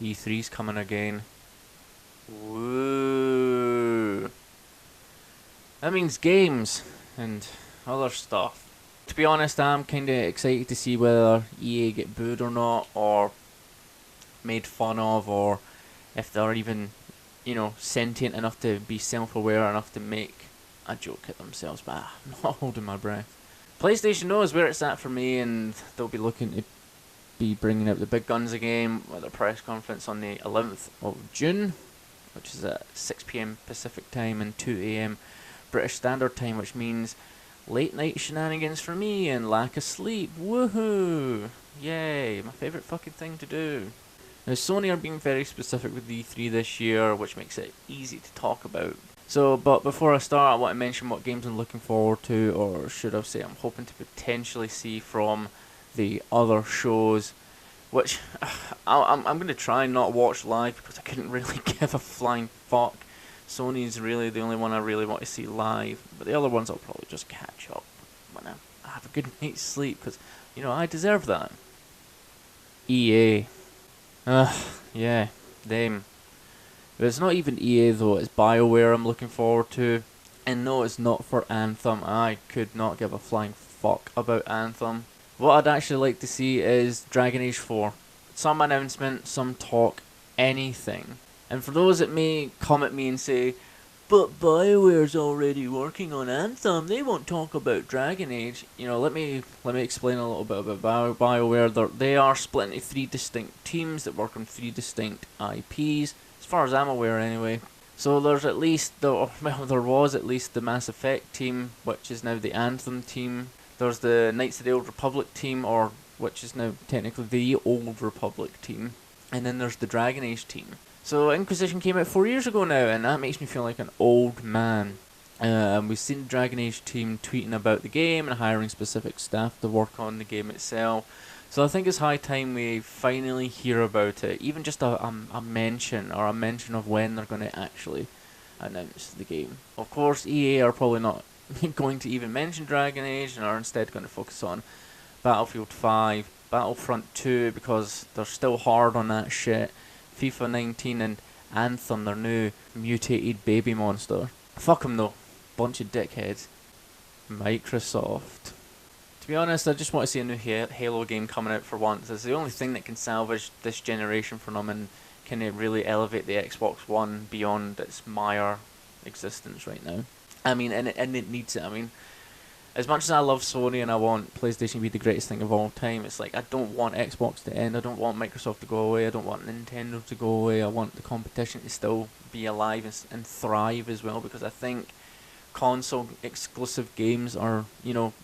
E3's coming again. Woo! That means games and other stuff. To be honest, I'm kinda excited to see whether EA get booed or not, or made fun of, or if they're even, sentient enough to be self-aware enough to make a joke at themselves. But I'm not holding my breath. PlayStation knows where it's at for me, and they'll be looking to be bringing out the big guns again with a press conference on the 11th of June, which is at 6 p.m. Pacific time and 2 a.m. British Standard Time, which means late night shenanigans for me and lack of sleep. Woohoo! Yay! My favourite fucking thing to do. Now, Sony are being very specific with E3 this year, which makes it easy to talk about. So, but before I start, I want to mention what games I'm looking forward to, or should I say I'm hoping to potentially see from the other shows, which I'm going to try and not watch live because I couldn't really give a flying fuck. Sony's really the only one I really want to see live, but the other ones I'll probably just catch up when I have a good night's sleep, because, I deserve that. EA. Yeah, them. But it's not even EA though, it's BioWare I'm looking forward to. And no, it's not for Anthem. I could not give a flying fuck about Anthem. What I'd actually like to see is Dragon Age 4. Some announcement, some talk, anything. And for those that may come at me and say, but BioWare's already working on Anthem, they won't talk about Dragon Age. Let me explain a little bit about BioWare. They are split into 3 distinct teams that work on 3 distinct IPs, as far as I'm aware anyway. So there's there was at least the Mass Effect team, which is now the Anthem team. There's the Knights of the Old Republic team, which is now technically the Old Republic team. And then there's the Dragon Age team. So Inquisition came out 4 years ago now, and that makes me feel like an old man. We've seen the Dragon Age team tweeting about the game and hiring specific staff to work on the game itself. So I think it's high time we finally hear about it, even just a mention of when they're going to actually announce the game. Of course, EA are probably not going to even mention Dragon Age and are instead going to focus on Battlefield 5, Battlefront 2, because they're still hard on that shit, FIFA 19 and Anthem, their new mutated baby monster. Fuck them though, bunch of dickheads. Microsoft. To be honest, I just want to see a new Halo game coming out for once. It's the only thing that can salvage this generation for them and can really elevate the Xbox One beyond its mire existence right now. I mean, and it needs it. I mean, as much as I love Sony and I want PlayStation to be the greatest thing of all time, it's like I don't want Xbox to end, I don't want Microsoft to go away, I don't want Nintendo to go away, I want the competition to still be alive and thrive as well, because I think console exclusive games are,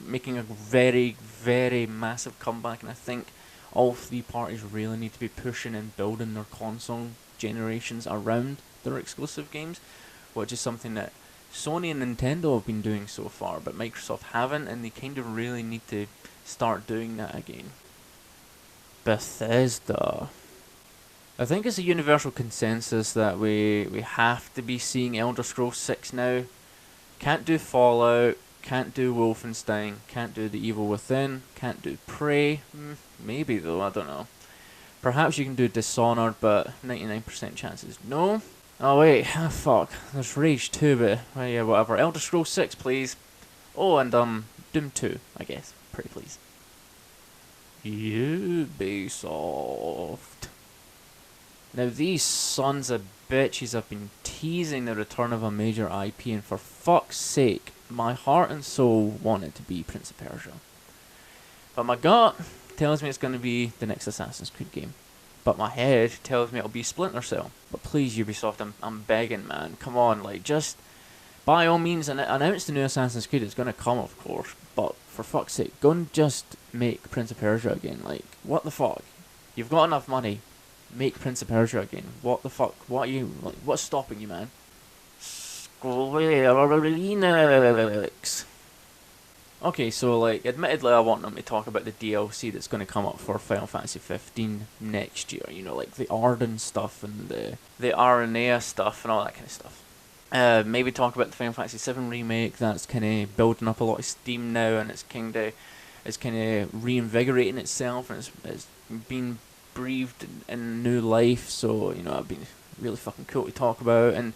making a very, very massive comeback, and I think all 3 parties really need to be pushing and building their console generations around their exclusive games, which is something that Sony and Nintendo have been doing so far, but Microsoft haven't, and they kind of really need to start doing that again. Bethesda. I think it's a universal consensus that we have to be seeing Elder Scrolls 6 now. Can't do Fallout, can't do Wolfenstein, can't do The Evil Within, can't do Prey. Maybe though, I don't know. Perhaps you can do Dishonored, but 99% chances no. Oh wait, fuck, there's Rage 2, but well, yeah, whatever. Elder Scrolls 6, please. Oh, and Doom 2, I guess. Pretty please. Ubisoft. Now these sons of bitches have been teasing the return of a major IP, and for fuck's sake, my heart and soul want it to be Prince of Persia. But my gut tells me it's going to be the next Assassin's Creed game. But my head tells me it'll be Splinter Cell. But please, Ubisoft, I'm begging, man. Come on, just by all means announce the new Assassin's Creed. It's going to come, of course. But for fuck's sake, go and just make Prince of Persia again. What the fuck? You've got enough money. Make Prince of Persia again. What the fuck? What are you? What's stopping you, man? Square Enix. Okay, so admittedly, I want them to talk about the DLC that's going to come up for Final Fantasy 15 next year. The Arden stuff and the Aranea stuff and all that kind of stuff. Maybe talk about the Final Fantasy 7 remake that's kind of building up a lot of steam now, and it's kind of reinvigorating itself, and it's been breathed in new life, so, you know, it'd be really fucking cool to talk about and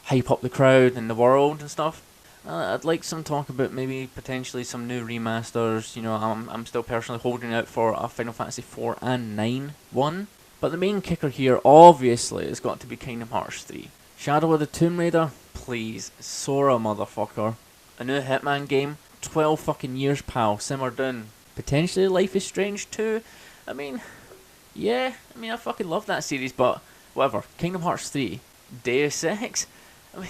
hype up the crowd and the world and stuff. I'd like some talk about maybe potentially some new remasters. You know, I'm still personally holding out for a Final Fantasy 4 and 9 one. But the main kicker here, obviously, has got to be Kingdom Hearts 3. Shadow of the Tomb Raider? Please. Sora, motherfucker. A new Hitman game? 12 fucking years, pal. Simmer down. Potentially Life is Strange 2? I mean, yeah. I mean, I fucking love that series, but whatever. Kingdom Hearts 3. Deus Ex? I mean...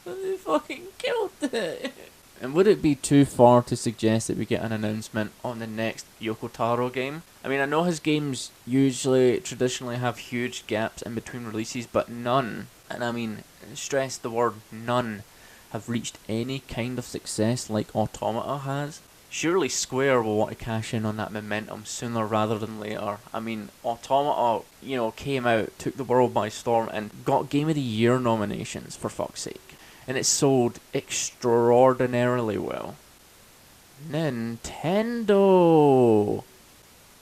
They fucking killed it. And would it be too far to suggest that we get an announcement on the next Yoko Taro game? I mean, I know his games usually traditionally have huge gaps in between releases, but none, and I mean, stress the word none, have reached any kind of success like Automata has. Surely Square will want to cash in on that momentum sooner rather than later. I mean, Automata, you know, came out, took the world by storm, and got Game of the Year nominations, for fuck's sake. And it sold extraordinarily well. Nintendo!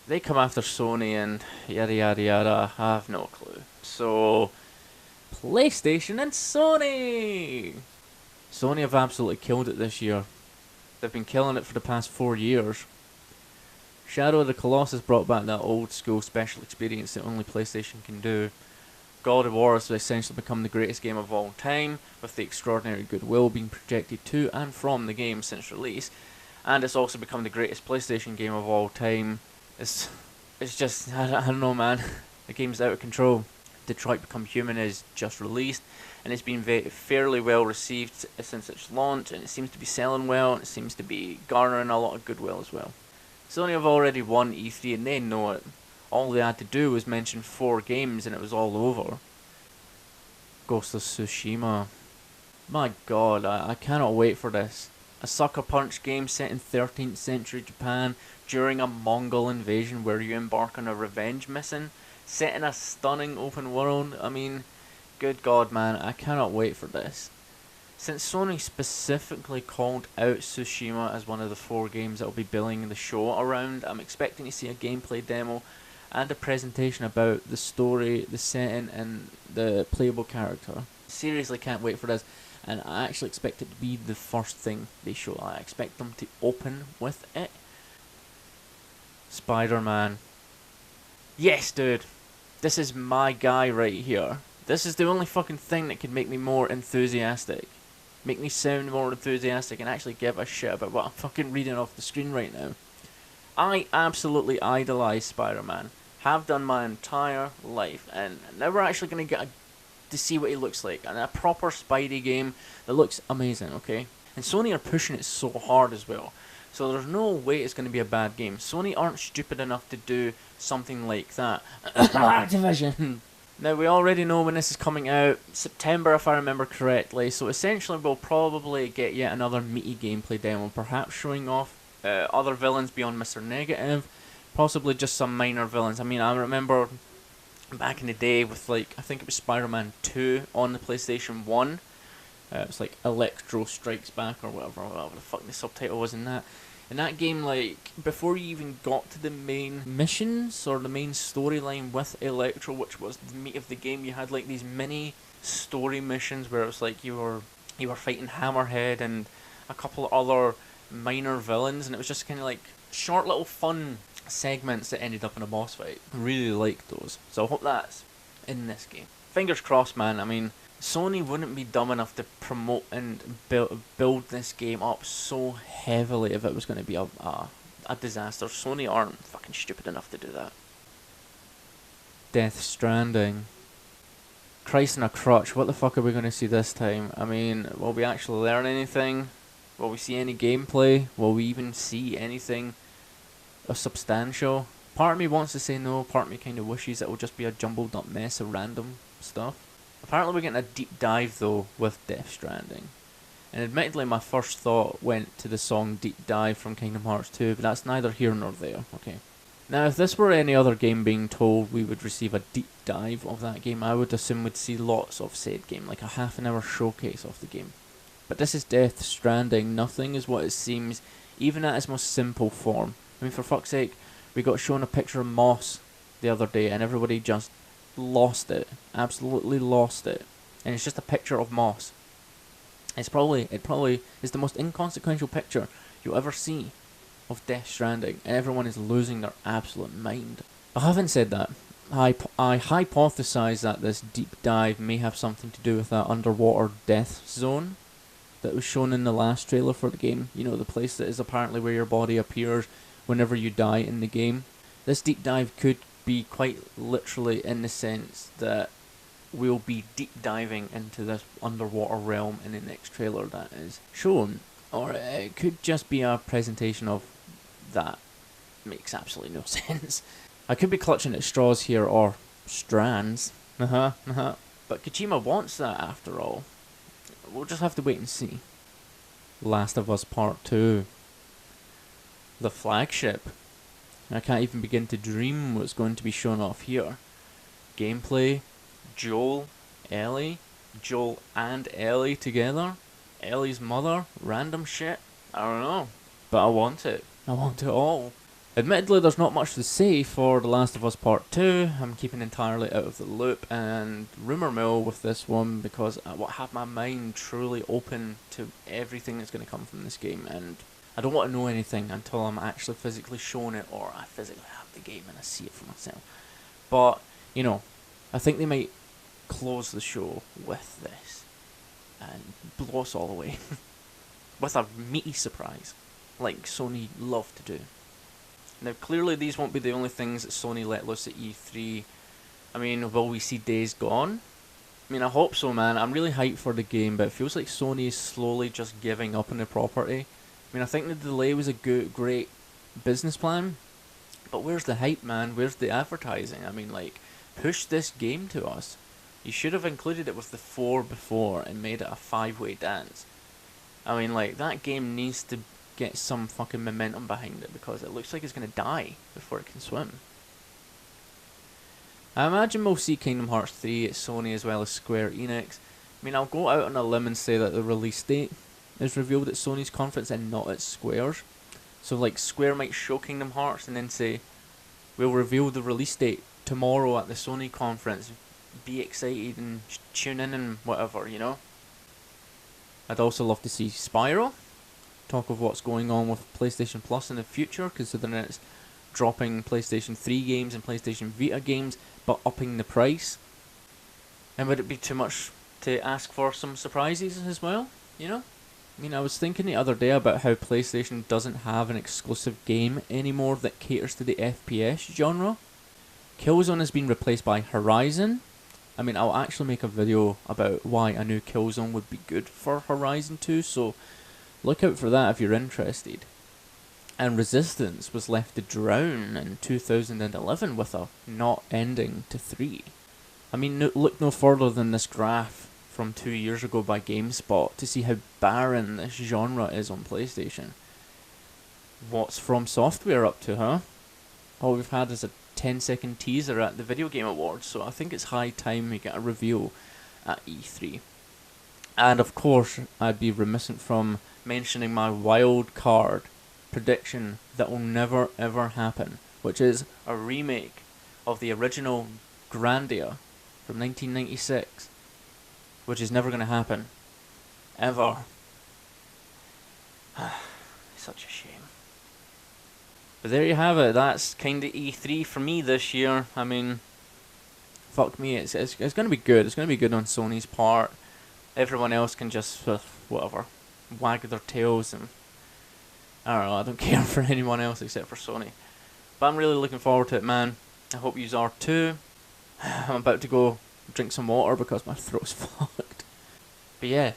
They come after Sony and yada yada yada, I have no clue. So, PlayStation and Sony! Sony have absolutely killed it this year. They've been killing it for the past 4 years. Shadow of the Colossus brought back that old school special experience that only PlayStation can do. God of War has essentially become the greatest game of all time, with the extraordinary goodwill being projected to and from the game since release. And it's also become the greatest PlayStation game of all time. It's just, I don't know, man. The game's out of control. Detroit Become Human is just released, and it's been fairly well received since its launch, and it seems to be selling well, and it seems to be garnering a lot of goodwill as well. Sony have already won E3 and they know it. All they had to do was mention 4 games and it was all over. Ghost of Tsushima. My god, I cannot wait for this. A Sucker Punch game set in 13th century Japan during a Mongol invasion where you embark on a revenge mission, set in a stunning open world. I mean, good god, man, I cannot wait for this. Since Sony specifically called out Tsushima as one of the 4 games that will be billing the show around, I'm expecting to see a gameplay demo and a presentation about the story, the setting, and the playable character. Seriously can't wait for this, and I actually expect it to be the first thing they show. I expect them to open with it. Spider-Man. Yes, dude. This is my guy right here. This is the only fucking thing that could make me more enthusiastic. Make me sound more enthusiastic and actually give a shit about what I'm fucking reading off the screen right now. I absolutely idolize Spider-Man. Have done my entire life, and now we're actually going to get to see what he looks like. And a proper Spidey game that looks amazing, okay? And Sony are pushing it so hard as well. So there's no way it's going to be a bad game. Sony aren't stupid enough to do something like that. Activision! Now, we already know when this is coming out. September, if I remember correctly. So essentially, we'll probably get yet another meaty gameplay demo. Perhaps showing off other villains beyond Mr. Negative. Possibly just some minor villains. I mean, I remember back in the day with, like, I think it was Spider-Man 2 on the PlayStation 1. It was like Electro Strikes Back or whatever the fuck the subtitle was in that. In that game, like, before you even got to the main missions or the main storyline with Electro, which was the meat of the game, you had like these mini story missions where it was like you were fighting Hammerhead and a couple of other minor villains, and it was just kind of like short little fun segments that ended up in a boss fight. Really liked those, so I hope that's in this game. Fingers crossed, man. I mean, Sony wouldn't be dumb enough to promote and build this game up so heavily if it was going to be a disaster. Sony aren't fucking stupid enough to do that. Death Stranding. Christ in a crutch, what the fuck are we going to see this time? I mean, will we actually learn anything? Will we see any gameplay? Will we even see anything substantial? Part of me wants to say no, part of me kind of wishes it will just be a jumbled up mess of random stuff. Apparently we're getting a deep dive though with Death Stranding. And admittedly my first thought went to the song Deep Dive from Kingdom Hearts 2, but that's neither here nor there, okay. Now if this were any other game being told we would receive a deep dive of that game, I would assume we'd see lots of said game, like a half an hour showcase of the game. But this is Death Stranding, nothing is what it seems, even at its most simple form. I mean, for fuck's sake, We got shown a picture of Moss the other day, and everybody just lost it. Absolutely lost it. And it's just a picture of Moss. It probably is the most inconsequential picture you'll ever see of Death Stranding, and everyone is losing their absolute mind. But having said that, I hypothesize that this deep dive may have something to do with that underwater death zone that was shown in the last trailer for the game. You know, the place that is apparently where your body appears whenever you die in the game. This deep dive could be quite literally in the sense that we'll be deep diving into this underwater realm in the next trailer that is shown. Or it could just be a presentation of that. Makes absolutely no sense. I could be clutching at straws here, or strands. But Kojima wants that after all. We'll just have to wait and see. Last of Us Part 2. The flagship. I can't even begin to dream what's going to be shown off here. Gameplay, Joel, Ellie, Joel and Ellie together, Ellie's mother, random shit. I don't know. But I want it. I want it all. Admittedly, there's not much to say for The Last of Us Part 2. I'm keeping entirely out of the loop and rumour mill with this one because I have my mind truly open to everything that's going to come from this game, and I don't want to know anything until I'm actually physically shown it or I physically have the game and I see it for myself. But, you know, I think they might close the show with this and blow us all away with a meaty surprise, like Sony love to do. Now, clearly these won't be the only things that Sony let loose at E3. I mean, will we see Days Gone? I mean, I hope so, man. I'm really hyped for the game, but it feels like Sony is slowly just giving up on the property. I mean, I think the delay was a great business plan, but where's the hype, man? Where's the advertising? I mean, like, push this game to us. You should have included it with the 4 before and made it a 5-way dance. I mean, like, that game needs to get some fucking momentum behind it because it looks like it's going to die before it can swim. I imagine we'll see Kingdom Hearts 3 at Sony as well as Square Enix. I mean, I'll go out on a limb and say that the release date is revealed at Sony's conference and not at Square's. So, like, Square might show Kingdom Hearts and then say, we'll reveal the release date tomorrow at the Sony conference. Be excited and tune in and whatever, you know? I'd also love to see Spyro. Talk of what's going on with PlayStation Plus in the future, considering it's dropping PlayStation 3 games and PlayStation Vita games, but upping the price. And would it be too much to ask for some surprises as well, you know? I mean, I was thinking the other day about how PlayStation doesn't have an exclusive game anymore that caters to the FPS genre. Killzone has been replaced by Horizon. I mean, I'll actually make a video about why a new Killzone would be good for Horizon 2, so look out for that if you're interested. And Resistance was left to drown in 2011 with a not ending to 3. I mean, look no further than this graph from 2 years ago by GameSpot to see how barren this genre is on PlayStation. What's From Software up to, huh? All we've had is a 10-second teaser at the Video Game Awards, so I think it's high time we get a reveal at E3. And of course, I'd be remiss from mentioning my wild card prediction that will never ever happen, which is a remake of the original Grandia from 1996, which is never going to happen. Ever. Such a shame. But there you have it. That's kind of E3 for me this year. I mean, fuck me. It's going to be good. It's going to be good on Sony's part. Everyone else can just, whatever, wag their tails and I don't know, I don't care for anyone else except for Sony. But I'm really looking forward to it, man. I hope you are too. I'm about to go drink some water because my throat's fucked. But yeah,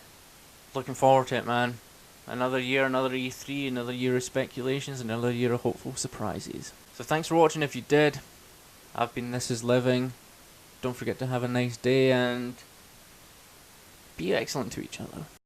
looking forward to it, man. Another year, another E3, another year of speculations, another year of hopeful surprises. So thanks for watching if you did. I've been This Is Living. Don't forget to have a nice day and be excellent to each other.